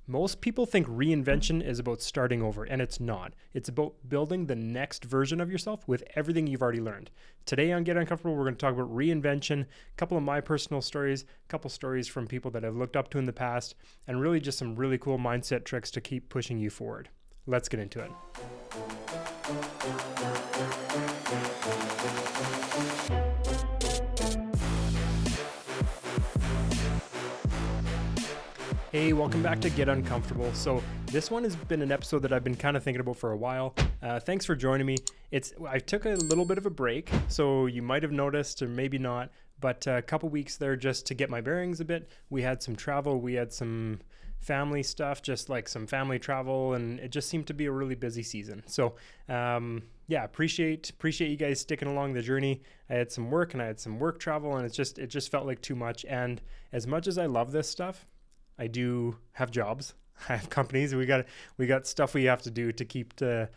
Most people think reinvention is about starting over, and it's not. It's about building the next version of yourself with everything you've already learned. Today on Get Uncomfortable, we're going to talk about reinvention, a couple of my personal stories, a couple stories from people that I've looked up to in the past, and really just some really cool mindset tricks to keep pushing you forward. Let's get into it. Hey, welcome back to Get Uncomfortable. So this one has been an episode that I've been kind of thinking about for a while. Thanks for joining me. I took a little bit of a break, so you might have noticed or maybe not, but a couple weeks there just to get my bearings a bit. We had some travel, we had some family stuff, just like some family travel, and it just seemed to be a really busy season. So appreciate you guys sticking along the journey. I had some work and I had some work travel, and it just felt like too much. And as much as I love this stuff, I do have jobs. I have companies. We got stuff we have to do to keep the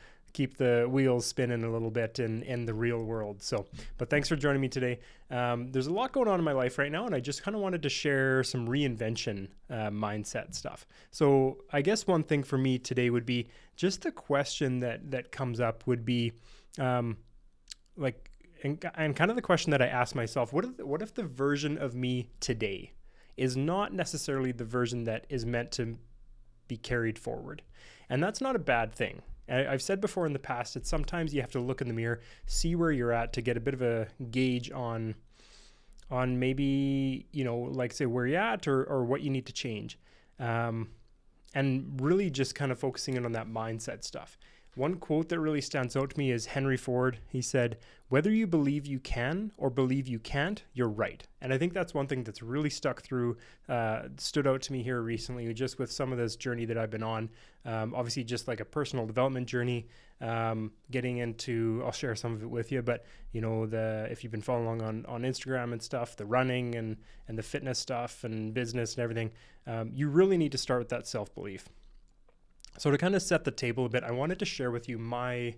wheels spinning a little bit in the real world. So, but thanks for joining me today. There's a lot going on in my life right now, and I just kind of wanted to share some reinvention mindset stuff. So I guess one thing for me today would be just the question that comes up would be and kind of the question that I ask myself, what if the version of me today is not necessarily the version that is meant to be carried forward? And that's not a bad thing. I've said before in the past that sometimes you have to look in the mirror, see where you're at to get a bit of a gauge on maybe, like say where you're at or what you need to change. And really just kind of focusing in on that mindset stuff. One quote that really stands out to me is Henry Ford. He said, "Whether you believe you can or believe you can't, you're right." And I think that's one thing that's really stood out to me here recently, just with some of this journey that I've been on. Obviously, just like a personal development journey, getting into, I'll share some of it with you, but if you've been following along on Instagram and stuff, the running and the fitness stuff and business and everything, you really need to start with that self-belief. So to kind of set the table a bit, I wanted to share with you my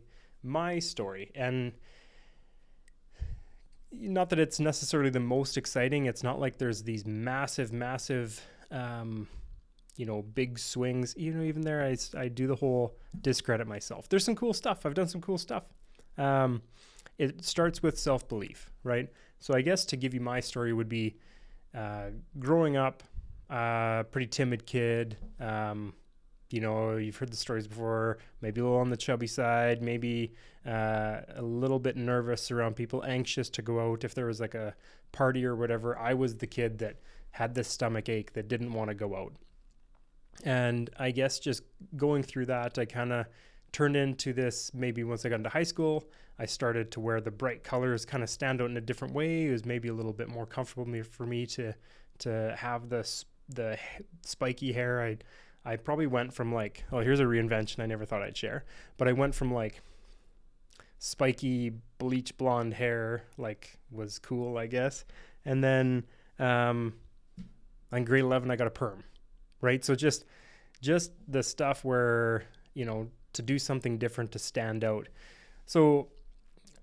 story. And not that it's necessarily the most exciting. It's not like there's these massive, big swings. Even there, I do the whole discredit myself. There's some cool stuff. I've done some cool stuff. It starts with self-belief, right? So I guess to give you my story would be growing up, pretty timid kid. You've heard the stories before, maybe a little on the chubby side, maybe a little bit nervous around people, anxious to go out if there was like a party or whatever. I was the kid that had this stomach ache that didn't want to go out. And I guess just going through that, I kind of turned into this. Maybe once I got into high school, I started to wear the bright colors, kind of stand out in a different way. It was maybe a little bit more comfortable for me to have the spiky hair. I probably went from here's a reinvention I never thought I'd share, but I went from spiky bleach blonde hair, was cool, I guess. And then on grade 11, I got a perm, right? So just the stuff where, to do something different, to stand out. So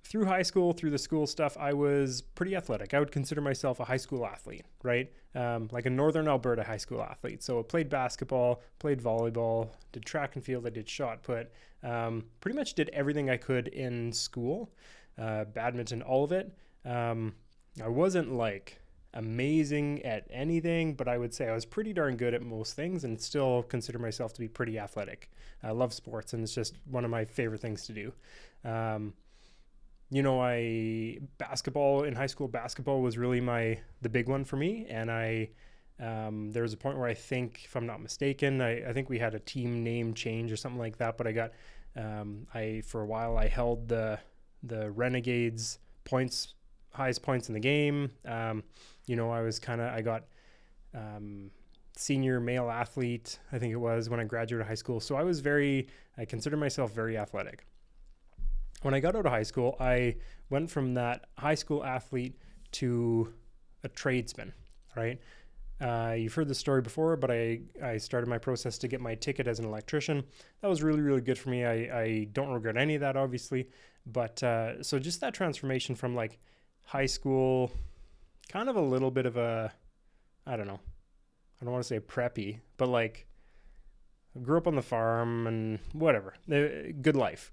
through high school, through the school stuff, I was pretty athletic. I would consider myself a high school athlete, right? Like a Northern Alberta high school athlete. So I played basketball, played volleyball, did track and field, I did shot put, pretty much did everything I could in school, badminton, all of it. I wasn't amazing at anything, but I would say I was pretty darn good at most things and still consider myself to be pretty athletic. I love sports, and it's just one of my favorite things to do. Basketball in high school, basketball was really the big one for me. And there was a point where I think, if I'm not mistaken, I think we had a team name change or something like that, but I got, for a while I held the Renegades highest points in the game. I got, senior male athlete, I think it was, when I graduated high school. So I consider myself very athletic. When I got out of high school, I went from that high school athlete to a tradesman, right? You've heard the story before, but I started my process to get my ticket as an electrician. That was really, really good for me. I don't regret any of that, obviously. But so just that transformation from high school, kind of a little bit of a, I don't want to say preppy, but grew up on the farm and whatever. Good life.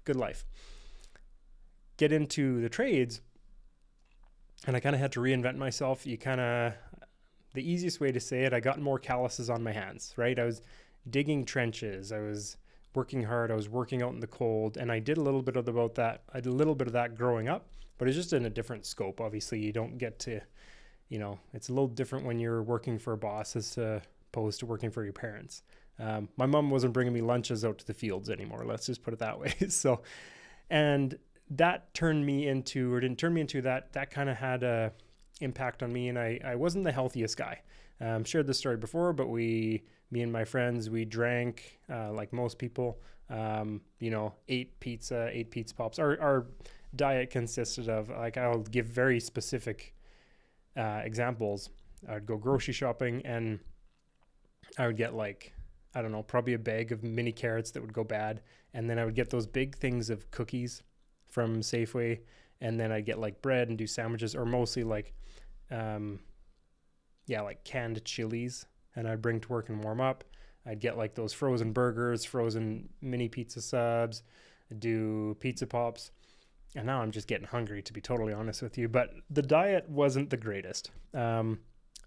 Get into the trades, and I kind of had to reinvent myself. The easiest way to say it, I got more calluses on my hands, right? I was digging trenches. I was working hard. I was working out in the cold, and I did a little bit of that. I did a little bit of that growing up, but it's just in a different scope. Obviously, you don't get to, it's a little different when you're working for a boss as opposed to working for your parents. My mom wasn't bringing me lunches out to the fields anymore. Let's just put it that way. And that didn't turn me into that kind of had a impact on me. And I wasn't the healthiest guy. Shared this story before, but me and my friends, we drank like most people, ate pizza pops. Our diet consisted of, like, I'll give very specific examples. I would go grocery shopping and I would get probably a bag of mini carrots that would go bad. And then I would get those big things of cookies from Safeway. And then I'd get like bread and do sandwiches, or mostly like canned chilies. And I'd bring to work and warm up. I'd get like those frozen burgers, frozen mini pizza subs, do pizza pops. And now I'm just getting hungry, to be totally honest with you. But the diet wasn't the greatest.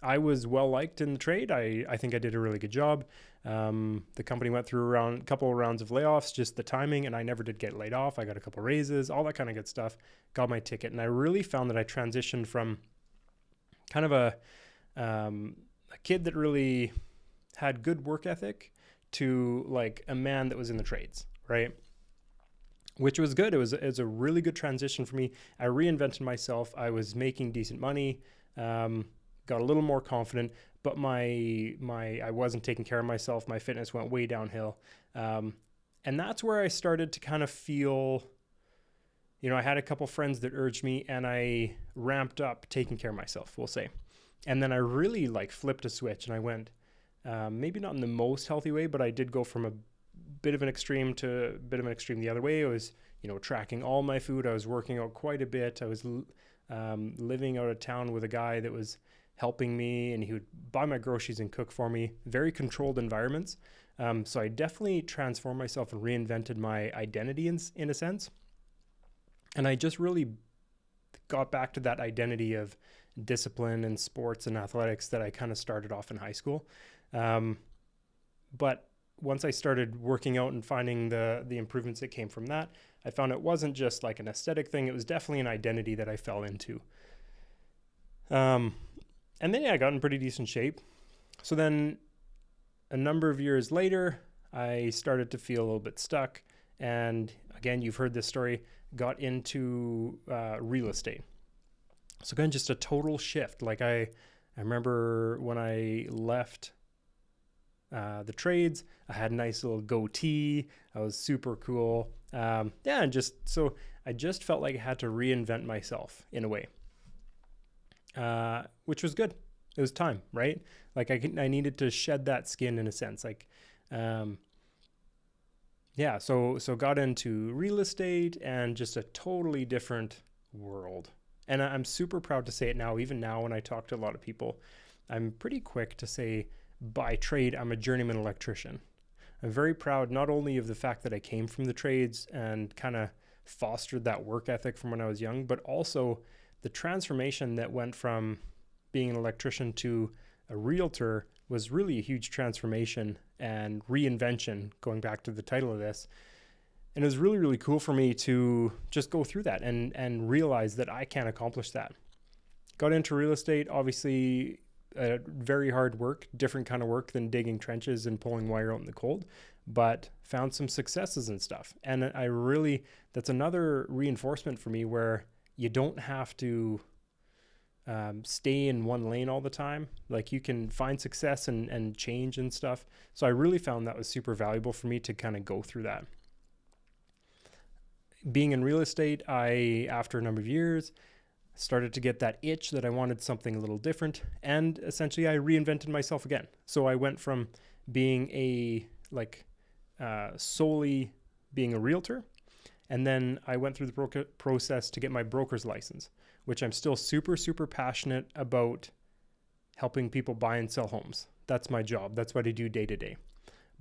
I was well liked in the trade. I think I did a really good job. The company went through a couple of rounds of layoffs, just the timing, and I never did get laid off. I got a couple raises, all that kind of good stuff. Got my ticket, and I really found that I transitioned from kind of a kid that really had good work ethic to like a man that was in the trades, right? Which was good. It was a really good transition for me. I reinvented myself. I was making decent money. Got a little more confident, but I wasn't taking care of myself. My fitness went way downhill. And that's where I started to kind of feel, I had a couple friends that urged me, and I ramped up taking care of myself, we'll say. And then I really flipped a switch, and I went, maybe not in the most healthy way, but I did go from a bit of an extreme to a bit of an extreme the other way. I was, tracking all my food. I was working out quite a bit. I was living out of town with a guy that was helping me, and he would buy my groceries and cook for me. Very controlled environments. So I definitely transformed myself and reinvented my identity in a sense. And I just really got back to that identity of discipline and sports and athletics that I kind of started off in high school. But once I started working out and finding the improvements that came from that, I found it wasn't just like an aesthetic thing. It was definitely an identity that I fell into. And then, I got in pretty decent shape. So then a number of years later, I started to feel a little bit stuck. And again, you've heard this story, got into real estate. So again, just a total shift. Like I remember when I left the trades, I had a nice little goatee. I was super cool. And I just felt like I had to reinvent myself in a way. Which was good. It was time, right? Like I needed to shed that skin in a sense. So got into real estate and just a totally different world. And I'm super proud to say it now. Even now when I talk to a lot of people, I'm pretty quick to say by trade, I'm a journeyman electrician. I'm very proud not only of the fact that I came from the trades and kind of fostered that work ethic from when I was young, but also the transformation that went from being an electrician to a realtor was really a huge transformation and reinvention, going back to the title of this. And it was really, really cool for me to just go through that and realize that I can accomplish that. Got into real estate, obviously very hard work, different kind of work than digging trenches and pulling wire out in the cold, but found some successes and stuff. And that's another reinforcement for me where you don't have to stay in one lane all the time. Like you can find success and change and stuff. So I really found that was super valuable for me to kind of go through that. Being in real estate, after a number of years, started to get that itch that I wanted something a little different. And essentially I reinvented myself again. So I went from being solely being a realtor. And then I went through the process to get my broker's license, which I'm still super, super passionate about helping people buy and sell homes. That's my job. That's what I do day to day.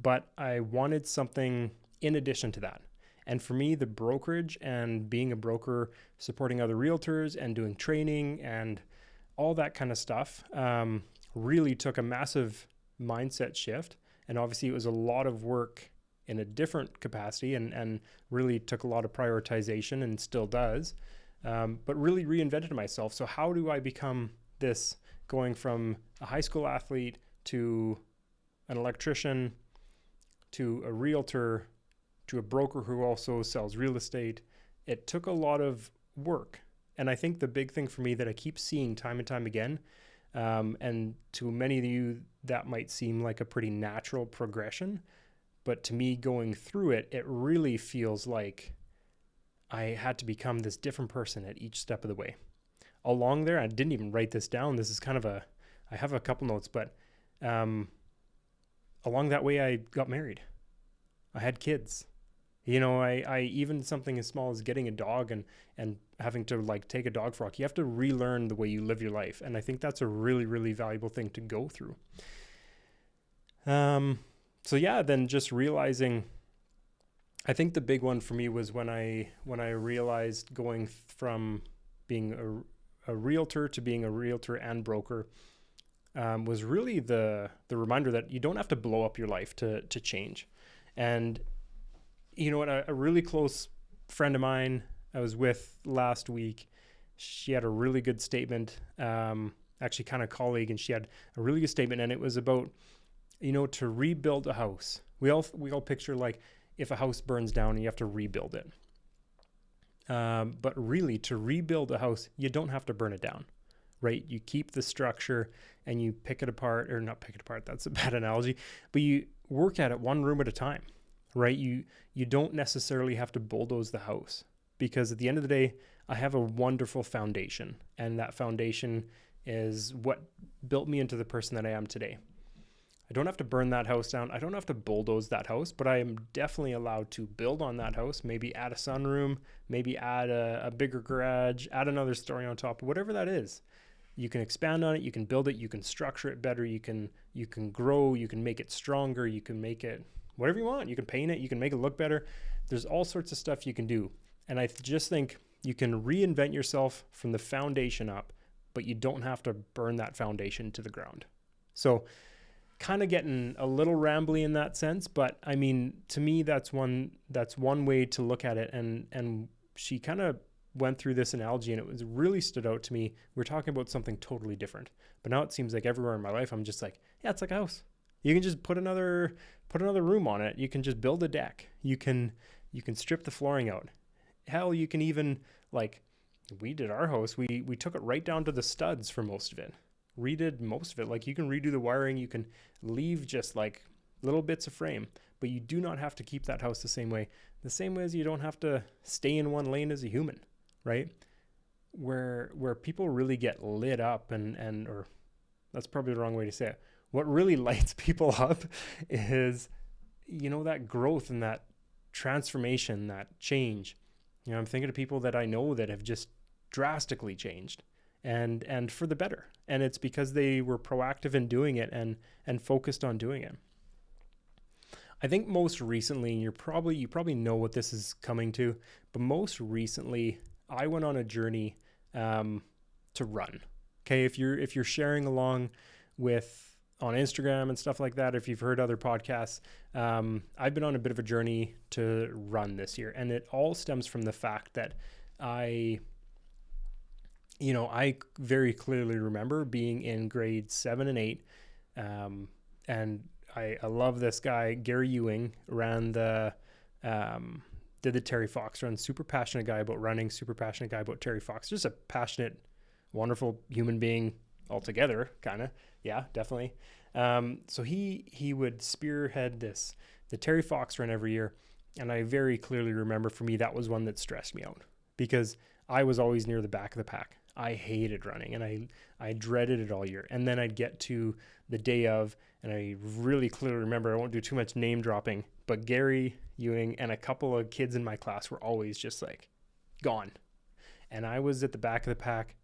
but I wanted something in addition to that. And for me, the brokerage and being a broker, supporting other realtors and doing training and all that kind of stuff really took a massive mindset shift. And obviously it was a lot of work in a different capacity and really took a lot of prioritization and still does, but really reinvented myself. So how do I become this, going from a high school athlete to an electrician to a realtor to a broker who also sells real estate? It took a lot of work. And I think the big thing for me that I keep seeing time and time again, and to many of you, that might seem like a pretty natural progression. But to me, going through it, it really feels like I had to become this different person at each step of the way. Along there, I didn't even write this down. This is kind of I have a couple notes, but along that way, I got married. I had kids. I even something as small as getting a dog and having to like take a dog for a walk, you have to relearn the way you live your life. And I think that's a really, really valuable thing to go through. So yeah, then just realizing, I think the big one for me was when I realized going from being a realtor to being a realtor and broker, was really the reminder that you don't have to blow up your life to change. And you know what, a really close friend of mine I was with last week, she had a really good statement, actually kind of colleague, and she had a really good statement, and it was about, to rebuild a house. We all picture like if a house burns down and you have to rebuild it. But really, to rebuild a house, you don't have to burn it down, right? You keep the structure and you pick it apart, or not pick it apart, that's a bad analogy, but you work at it one room at a time, right? You don't necessarily have to bulldoze the house, because at the end of the day, I have a wonderful foundation, and that foundation is what built me into the person that I am today. I don't have to burn that house down. I don't have to bulldoze that house, but I am definitely allowed to build on that house, maybe add a sunroom, maybe add a bigger garage, add another story on top, whatever that is. You can expand on it, you can build it, you can structure it better, you can grow, you can make it stronger, you can make it whatever you want. You can paint it, you can make it look better. There's all sorts of stuff you can do. And I just think you can reinvent yourself from the foundation up, but you don't have to burn that foundation to the ground. So kind of getting a little rambly in that sense, but I mean, to me, that's one way to look at it. And she kind of went through this analogy, and it was really stood out to me. We're talking about something totally different, but now it seems like everywhere in my life, I'm just like, yeah, it's like a house. You can just put another room on it. You can just build a deck. You can strip the flooring out. Hell, you can even, like we did our house, we took it right down to the studs for most of it. Redid most of it. Like, you can redo the wiring, you can leave just like little bits of frame, but you do not have to keep that house the same way as you don't have to stay in one lane as a human, right? Where people really get lit up or that's probably the wrong way to say it. What really lights people up is, that growth and that transformation, that change. I'm thinking of people that I know that have just drastically changed and for the better. And it's because they were proactive in doing it and focused on doing it. I think most recently, and you probably know what this is coming to, but most recently I went on a journey to run. Okay, if you're sharing along with on Instagram and stuff like that, if you've heard other podcasts, I've been on a bit of a journey to run this year, and it all stems from the fact that I very clearly remember being in grades 7 and 8, and I love this guy, Gary Ewing, did the Terry Fox run. Super passionate guy about running, super passionate guy about Terry Fox. Just a passionate, wonderful human being altogether, kind of. Yeah, definitely. So he would spearhead the Terry Fox run every year. And I very clearly remember, for me, that was one that stressed me out, because I was always near the back of the pack. I hated running, and I dreaded it all year. And then I'd get to the day of, and I really clearly remember, I won't do too much name dropping, but Gary Ewing and a couple of kids in my class were always just like gone. And I was at the back of the pack,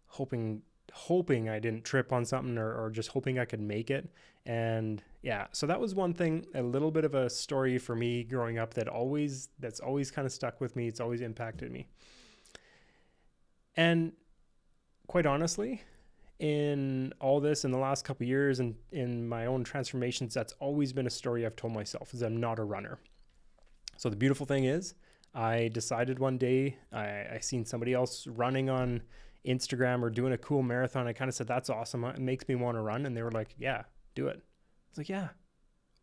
hoping hoping I didn't trip on something or just hoping I could make it. And yeah, so that was one thing, a little bit of a story for me growing up that's always kind of stuck with me. It's always impacted me. And quite honestly, in all this, in the last couple of years and in my own transformations, that's always been a story I've told myself, is I'm not a runner. So the beautiful thing is, I decided one day, I seen somebody else running on Instagram or doing a cool marathon. I kind of said, that's awesome. It makes me want to run. And they were like, yeah, do it. I was like, yeah,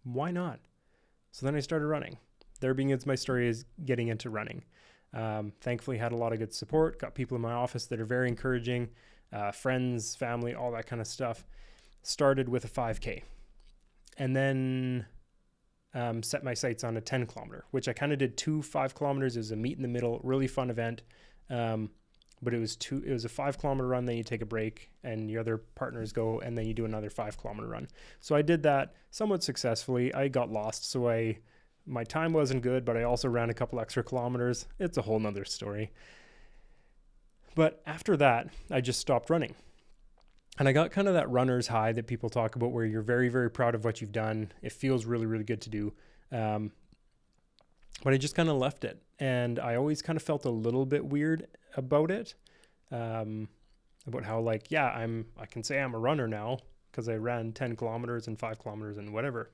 why not? So then I started running. There begins my story is getting into running. Thankfully had a lot of good support, got people in my office that are very encouraging, friends, family, all that kind of stuff. Started with a 5K and then set my sights on a 10 kilometer, which I kind of did 2 5 kilometers. It was a meet in the middle, really fun event. But it was a 5 kilometer run. Then you take a break and your other partners go, and then you do another 5 kilometer run. So I did that somewhat successfully. I got lost. So my time wasn't good, but I also ran a couple extra kilometers. It's a whole nother story. But after that, I just stopped running. And I got kind of that runner's high that people talk about, where you're very, very proud of what you've done. It feels really, really good to do. But I just kind of left it. And I always kind of felt a little bit weird about it. About how like, yeah, I can say I'm a runner now because I ran 10 kilometers and 5 kilometers and whatever.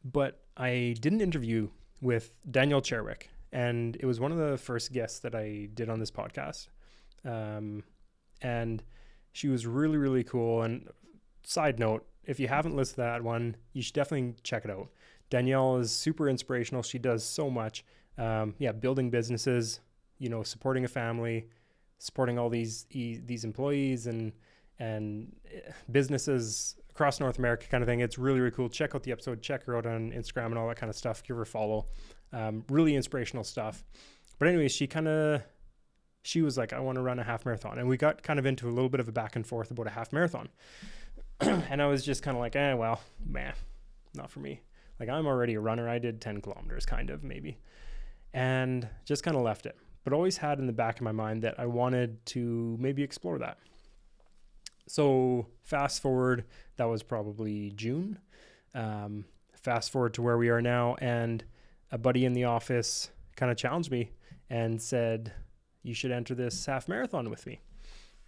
But I did an interview with Danielle Cherwick, and it was one of the first guests that I did on this podcast. And she was really, really cool. And side note, if you haven't listened to that one, you should definitely check it out. Danielle is super inspirational. She does so much. Building businesses, supporting a family, supporting all these employees and businesses across North America kind of thing. It's really, really cool. Check out the episode, check her out on Instagram and all that kind of stuff. Give her a follow. Really inspirational stuff. But anyway, she was like, I want to run a half marathon. And we got kind of into a little bit of a back and forth about a half marathon. And I was just kind of like, not for me. Like, I'm already a runner. I did 10 kilometers kind of maybe. And just kind of left it. But always had in the back of my mind that I wanted to maybe explore that. So fast forward, that was probably June. Fast forward to where we are now. And a buddy in the office kind of challenged me and said, you should enter this half marathon with me.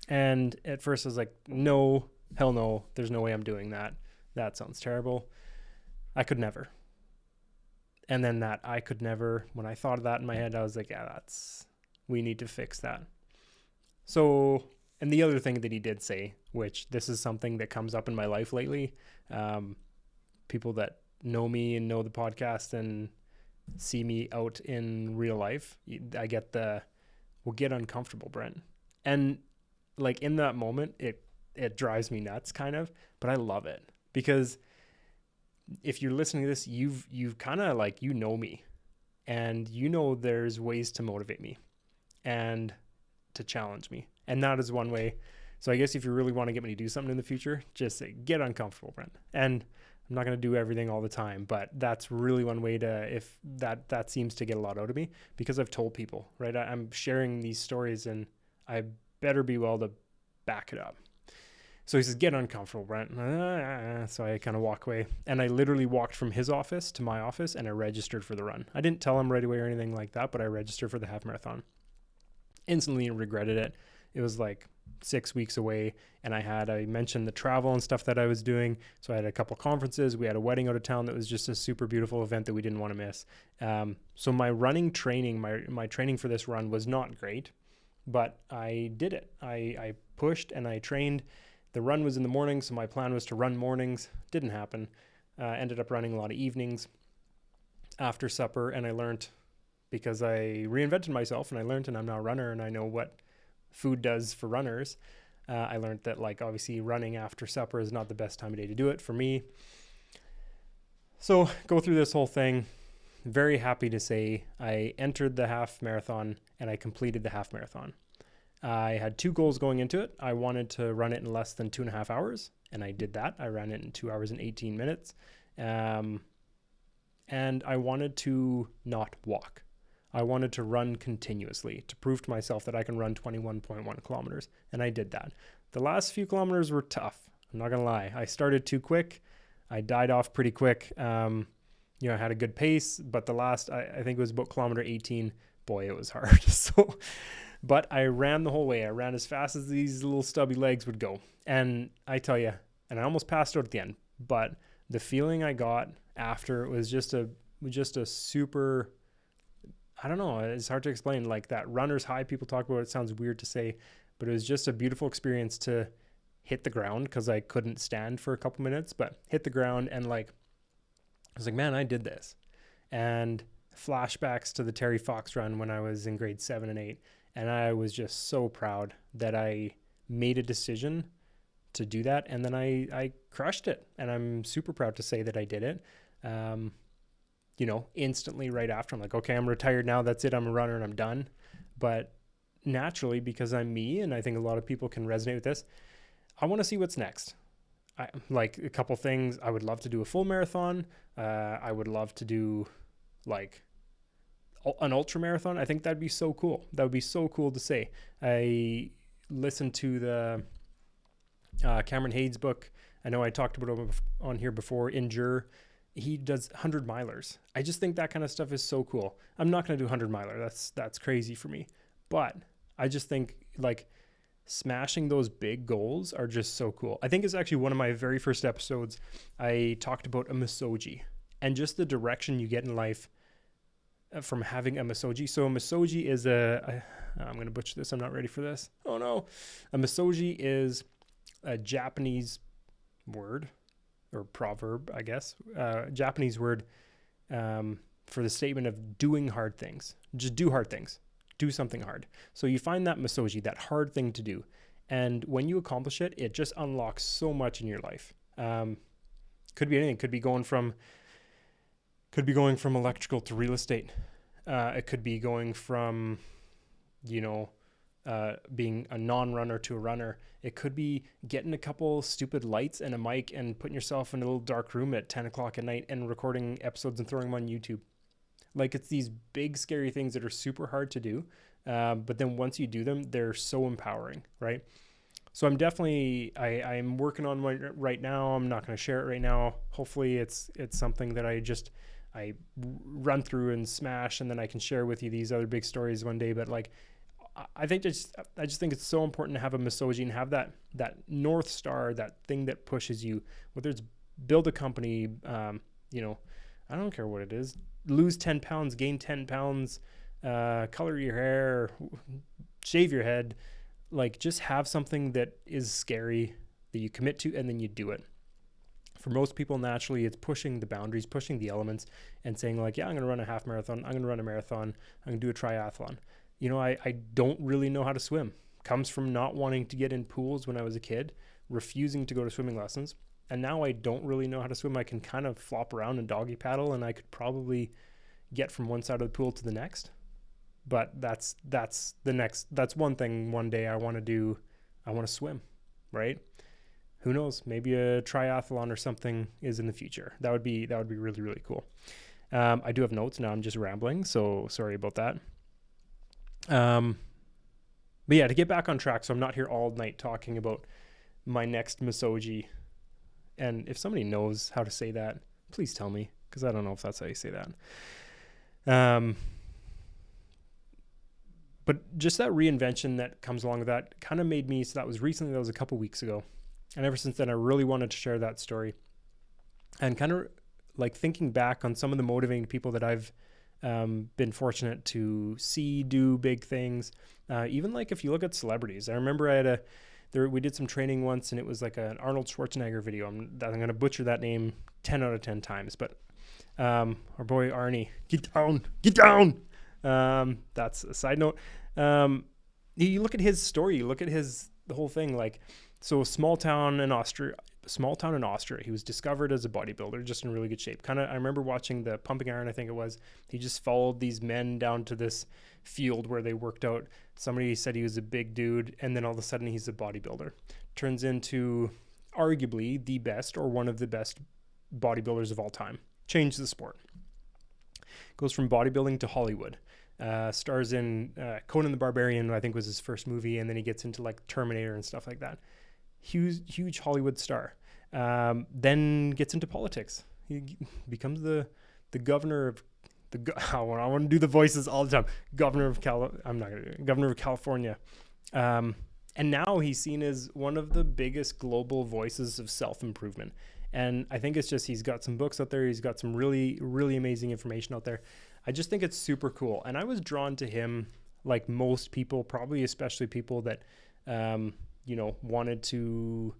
And at first I was like, no, hell no. There's no way I'm doing that. That sounds terrible. I could never. And then that I could never, when I thought of that in my head, I was like, yeah, we need to fix that. So, and the other thing that he did say, which this is something that comes up in my life lately, people that know me and know the podcast and see me out in real life, I get we'll get uncomfortable, Brent. And like in that moment, it drives me nuts kind of, but I love it because if you're listening to this, you've kind of like, me and there's ways to motivate me and to challenge me. And that is one way. So I guess if you really want to get me to do something in the future, just say, get uncomfortable, Brent. And I'm not going to do everything all the time, but that's really one way if that seems to get a lot out of me because I've told people, right? I'm sharing these stories and I better be well to back it up. So he says, get uncomfortable, Brent. So I kind of walk away, and I literally walked from his office to my office and I registered for the run. I didn't tell him right away or anything like that, but I registered for the half marathon. Instantly regretted it. It was like 6 weeks away, and I mentioned the travel and stuff that I was doing. So I had a couple conferences. We had a wedding out of town that was just a super beautiful event that we didn't want to miss. So my running training, my training for this run was not great, but I did it. I pushed and I trained. The run was in the morning, so my plan was to run mornings. Didn't happen. Ended up running a lot of evenings after supper, and I learned because I reinvented myself, and I'm now a runner, and I know what food does for runners. I learned that, like, obviously running after supper is not the best time of day to do it for me. So go through this whole thing. Very happy to say I entered the half marathon and I completed the half marathon. I had 2 goals going into it. I wanted to run it in less than 2.5 hours, and I did that. I ran it in 2 hours and 18 minutes. And I wanted to not walk. I wanted to run continuously to prove to myself that I can run 21.1 kilometers. And I did that. The last few kilometers were tough. I'm not going to lie. I started too quick. I died off pretty quick. I had a good pace, but the last, I think it was about kilometer 18. Boy, it was hard. But I ran the whole way. I ran as fast as these little stubby legs would go. And I tell you, and I almost passed out at the end, but the feeling I got after was just a super, I don't know, it's hard to explain. Like that runner's high people talk about, it sounds weird to say, but it was just a beautiful experience to hit the ground, because I couldn't stand for a couple minutes, but hit the ground and like, I was like, man, I did this. And flashbacks to the Terry Fox run when I was in grade 7 and 8. And I was just so proud that I made a decision to do that. And then I crushed it. And I'm super proud to say that I did it. Instantly right after, I'm like, okay, I'm retired now. That's it. I'm a runner and I'm done. But naturally, because I'm me, and I think a lot of people can resonate with this, I want to see what's next. I like a couple things. I would love to do a full marathon. I would love to do like an ultra marathon. I think that'd be so cool. That would be so cool to say. I listened to the Cameron Hayes book. I know I talked about him on here before. Endure. He does 100 milers. I just think that kind of stuff is so cool. I'm not going to do 100 miler. That's crazy for me. But I just think like smashing those big goals are just so cool. I think it's actually one of my very first episodes. I talked about a misogi and just the direction you get in life from having a misogi. So a misogi is I'm going to butcher this. I'm not ready for this. Oh no. A misogi is a Japanese word or proverb, I guess, Japanese word for the statement of doing hard things. Just do hard things. Do something hard. So you find that misogi, that hard thing to do. And when you accomplish it, it just unlocks so much in your life. Could be anything. Could be going from electrical to real estate. It could be going from, being a non-runner to a runner. It could be getting a couple stupid lights and a mic and putting yourself in a little dark room at 10 o'clock at night and recording episodes and throwing them on YouTube. Like it's these big, scary things that are super hard to do. But then once you do them, they're so empowering, right? So I'm definitely, I'm working on one right now. I'm not going to share it right now. Hopefully it's something that I run through and smash, and then I can share with you these other big stories one day. But like, I just think it's so important to have a misogi and have that North Star, that thing that pushes you, whether it's build a company, I don't care what it is, lose 10 pounds, gain 10 pounds, color your hair, shave your head, like just have something that is scary that you commit to and then you do it. For most people, naturally, it's pushing the boundaries, pushing the elements and saying like, yeah, I'm going to run a half marathon. I'm going to run a marathon. I'm going to do a triathlon. I don't really know how to swim. Comes from not wanting to get in pools when I was a kid, refusing to go to swimming lessons. And now I don't really know how to swim. I can kind of flop around and doggy paddle, and I could probably get from one side of the pool to the next. But that's one thing one day I want to do. I want to swim, right? Who knows? Maybe a triathlon or something is in the future. That would be really, really cool. I do have notes now. I'm just rambling, so sorry about that. But yeah, to get back on track, so I'm not here all night talking about my next misogi. And if somebody knows how to say that, please tell me, because I don't know if that's how you say that. But just that reinvention that comes along with that kind of made me, so that was a couple weeks ago. And ever since then, I really wanted to share that story and kind of like thinking back on some of the motivating people that I've been fortunate to see do big things. Even like if you look at celebrities, I remember we did some training once, and it was like an Arnold Schwarzenegger video. I'm going to butcher that name 10 out of 10 times, but our boy Arnie, get down. That's a side note. You look at his story, you look at the whole thing, like, so small town in Austria, he was discovered as a bodybuilder, just in really good shape. I remember watching the Pumping Iron, I think it was. He just followed these men down to this field where they worked out. Somebody said he was a big dude, and then all of a sudden he's a bodybuilder. Turns into arguably the best or one of the best bodybuilders of all time. Changed the sport. Goes from bodybuilding to Hollywood. Stars in Conan the Barbarian, I think was his first movie, and then he gets into like Terminator and stuff like that. Huge Hollywood star. Then gets into politics. He becomes the governor of I want to do the voices all the time. Governor of I'm not gonna do it. Governor of California. And now he's seen as one of the biggest global voices of self-improvement. And I think it's just, he's got some books out there. He's got some really, really amazing information out there. I just think it's super cool. And I was drawn to him like most people, probably especially people that, wanted to,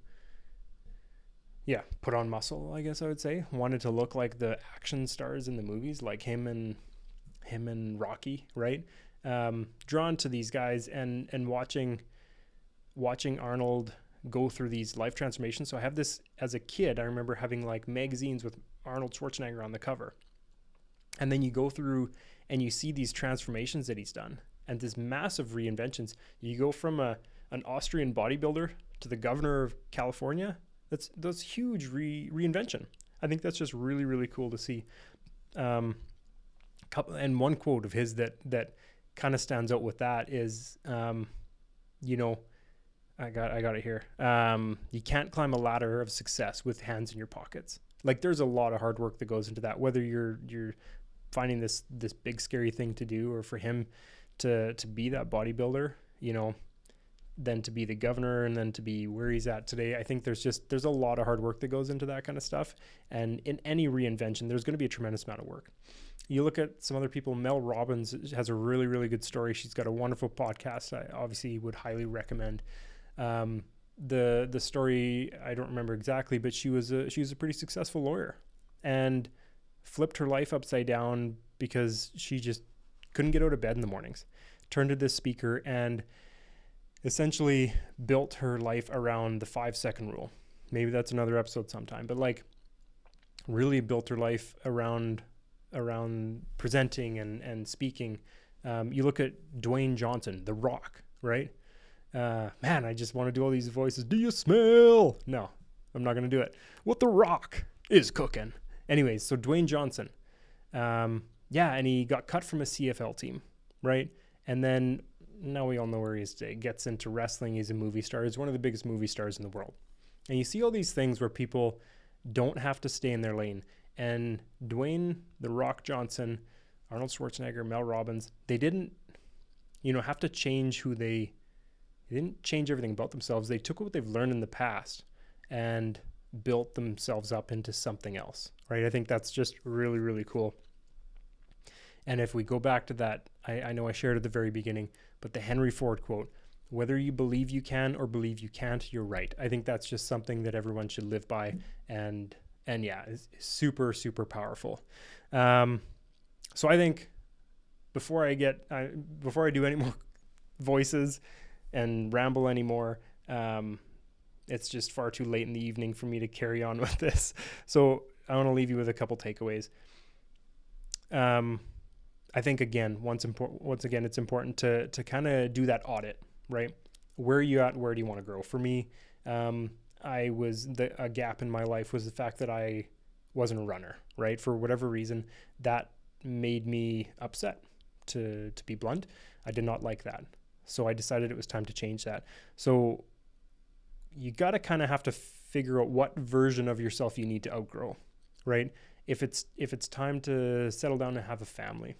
put on muscle, I guess I would say. Wanted to look like the action stars in the movies, like him and Rocky, right? Drawn to these guys and watching Arnold go through these life transformations. So I have this as a kid. I remember having like magazines with Arnold Schwarzenegger on the cover. And then you go through and you see these transformations that he's done and this massive reinventions. You go from an Austrian bodybuilder to the governor of California. That's huge reinvention. I think that's just really, really cool to see. And one quote of his that kind of stands out with that is, I got it here. You can't climb a ladder of success with hands in your pockets. Like there's a lot of hard work that goes into that, whether you're finding this big scary thing to do, or for him to be that bodybuilder, then to be the governor and then to be where he's at today. I think there's a lot of hard work that goes into that kind of stuff. And in any reinvention, there's going to be a tremendous amount of work. You look at some other people. Mel Robbins has a really, really good story. She's got a wonderful podcast. I obviously would highly recommend. The story, I don't remember exactly, but she was a pretty successful lawyer and flipped her life upside down because she just couldn't get out of bed in the mornings. Turned to this speaker and essentially built her life around the 5-second rule. Maybe that's another episode sometime, but like really built her life around presenting and speaking. You look at Dwayne Johnson, The Rock, right? Man, I just want to do all these voices. Do you smell? No, I'm not going to do it. What The Rock is cooking. Anyways, so Dwayne Johnson. And he got cut from a CFL team, right? And then now we all know where he is today. Gets into wrestling. He's a movie star. He's one of the biggest movie stars in the world. And you see all these things where people don't have to stay in their lane. And Dwayne, The Rock Johnson, Arnold Schwarzenegger, Mel Robbins, they didn't, have to change they didn't change everything about themselves. They took what they've learned in the past and built themselves up into something else, right? I think that's just really, really cool. And if we go back to that, I know I shared at the very beginning, but the Henry Ford quote, whether you believe you can or believe you can't, you're right. I think that's just something that everyone should live by. And it's super, super powerful. So I think before I do any more voices and ramble anymore, it's just far too late in the evening for me to carry on with this. So I want to leave you with a couple takeaways. I think once again, it's important to kind of do that audit, right? Where are you at? Where do you want to grow? For me, a gap in my life was the fact that I wasn't a runner, right? For whatever reason, that made me upset, to be blunt. I did not like that. So I decided it was time to change that. So you got to kind of have to figure out what version of yourself you need to outgrow, right? If it's time to settle down and have a family,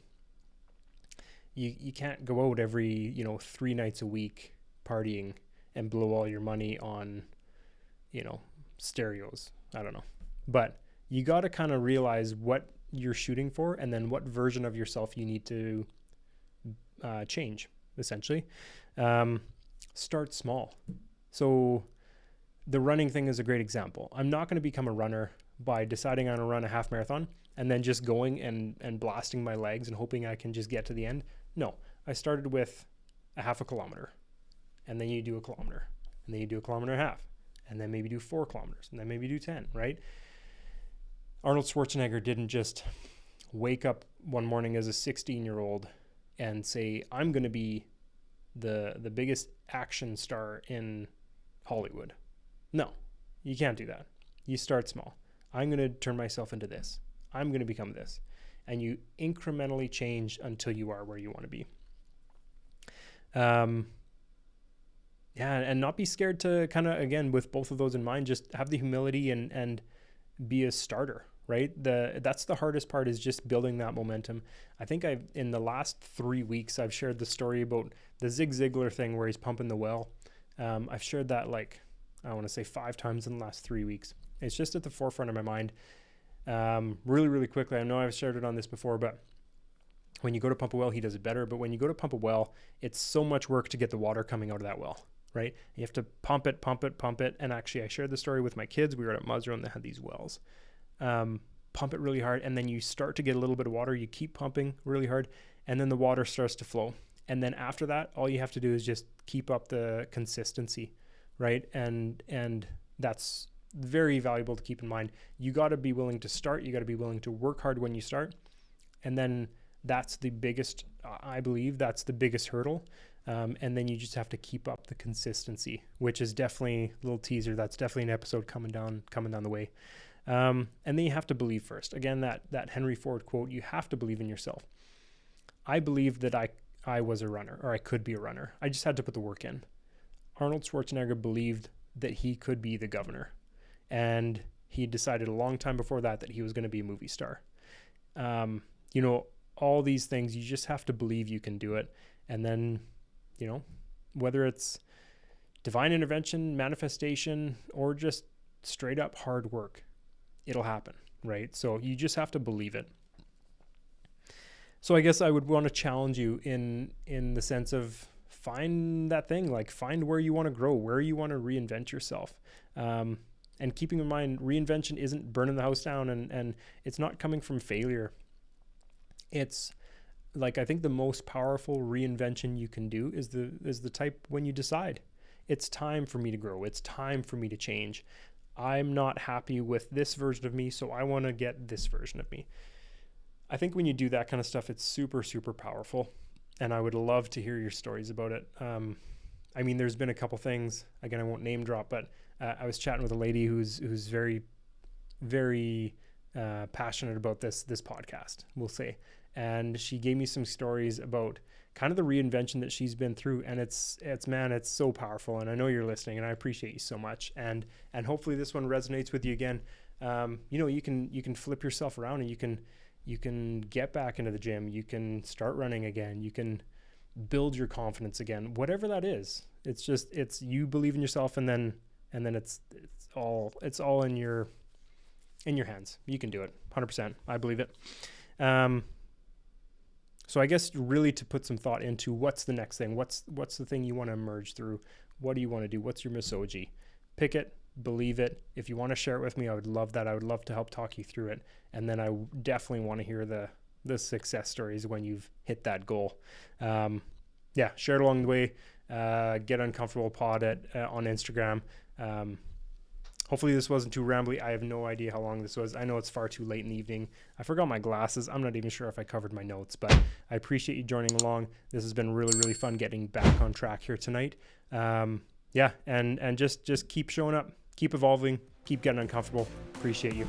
you can't go out every 3 nights a week partying and blow all your money on stereos. I don't know, but you got to kind of realize what you're shooting for and then what version of yourself you need to change, essentially. Start small. So the running thing is a great example. I'm not going to become a runner by deciding I'm going to run a half marathon and then just going and blasting my legs and hoping I can just get to the end. No, I started with a half a kilometer, and then you do a kilometer, and then you do a kilometer and a half, and then maybe do 4 kilometers, and then maybe do 10, right? Arnold Schwarzenegger didn't just wake up one morning as a 16-year-old and say, I'm going to be the biggest action star in Hollywood. No, you can't do that. You start small. I'm going to turn myself into this. I'm going to become this. and you incrementally change until you are where you want to be. And not be scared to kind of, again, with both of those in mind, just have the humility and be a starter, right? That's the hardest part, is just building that momentum. I think in the last 3 weeks, I've shared the story about the Zig Ziglar thing where he's pumping the well. I've shared that I want to say 5 times in the last 3 weeks. It's just at the forefront of my mind. Really, really quickly, I know I've shared it on this before, but when you go to pump a well, he does it better. But when you go to pump a well, it's so much work to get the water coming out of that well, right? You have to pump it. And actually, I shared the story with my kids. We were at Muzzro and they had these wells. Pump it really hard, and then you start to get a little bit of water. You keep pumping really hard, and then the water starts to flow. And then after that, all you have to do is just keep up the consistency, right? And that's very valuable to keep in mind. You got to be willing to start. You got to be willing to work hard when you start. And then that's the biggest, I believe that's the biggest hurdle. And then you just have to keep up the consistency, which is definitely a little teaser. That's definitely an episode coming down the way. And then you have to believe first. Again, that Henry Ford quote, you have to believe in yourself. I believed that I was a runner, or I could be a runner. I just had to put the work in. Arnold Schwarzenegger believed that he could be the governor. And he decided a long time before that he was going to be a movie star. All these things, you just have to believe you can do it. And then, whether it's divine intervention, manifestation, or just straight up hard work, it'll happen, right? So you just have to believe it. So I guess I would want to challenge you in the sense of find that thing, find where you want to grow, where you want to reinvent yourself. And keeping in mind, reinvention isn't burning the house down, and it's not coming from failure. It's I think the most powerful reinvention you can do is the type when you decide it's time for me to grow. It's time for me to change. I'm not happy with this version of me, so I want to get this version of me. I think when you do that kind of stuff, it's super, super powerful. And I would love to hear your stories about it. There's been a couple things, again, I won't name drop, but I was chatting with a lady who's very, very passionate about this podcast, we'll say. And she gave me some stories about kind of the reinvention that she's been through. And it's so powerful. And I know you're listening, and I appreciate you so much. And hopefully this one resonates with you again. You can flip yourself around, and you can get back into the gym. You can start running again. You can build your confidence again, whatever that is. It's you believe in yourself, and then it's all in your hands. You can do it 100%. I believe it. So I guess really to put some thought into what's the next thing, what's the thing you want to emerge through? What do you want to do? What's your misogy? Pick it, believe it. If you want to share it with me, I would love that. I would love to help talk you through it. And then I definitely want to hear the success stories when you've hit that goal. Share it along the way. Get Uncomfortable Pod on Instagram. Hopefully this wasn't too rambly. I have no idea how long this was. I know it's far too late in the evening. I forgot my glasses. I'm not even sure if I covered my notes, but I appreciate you joining along. This has been really, really fun getting back on track here tonight. And just keep showing up, keep evolving, keep getting uncomfortable. Appreciate you.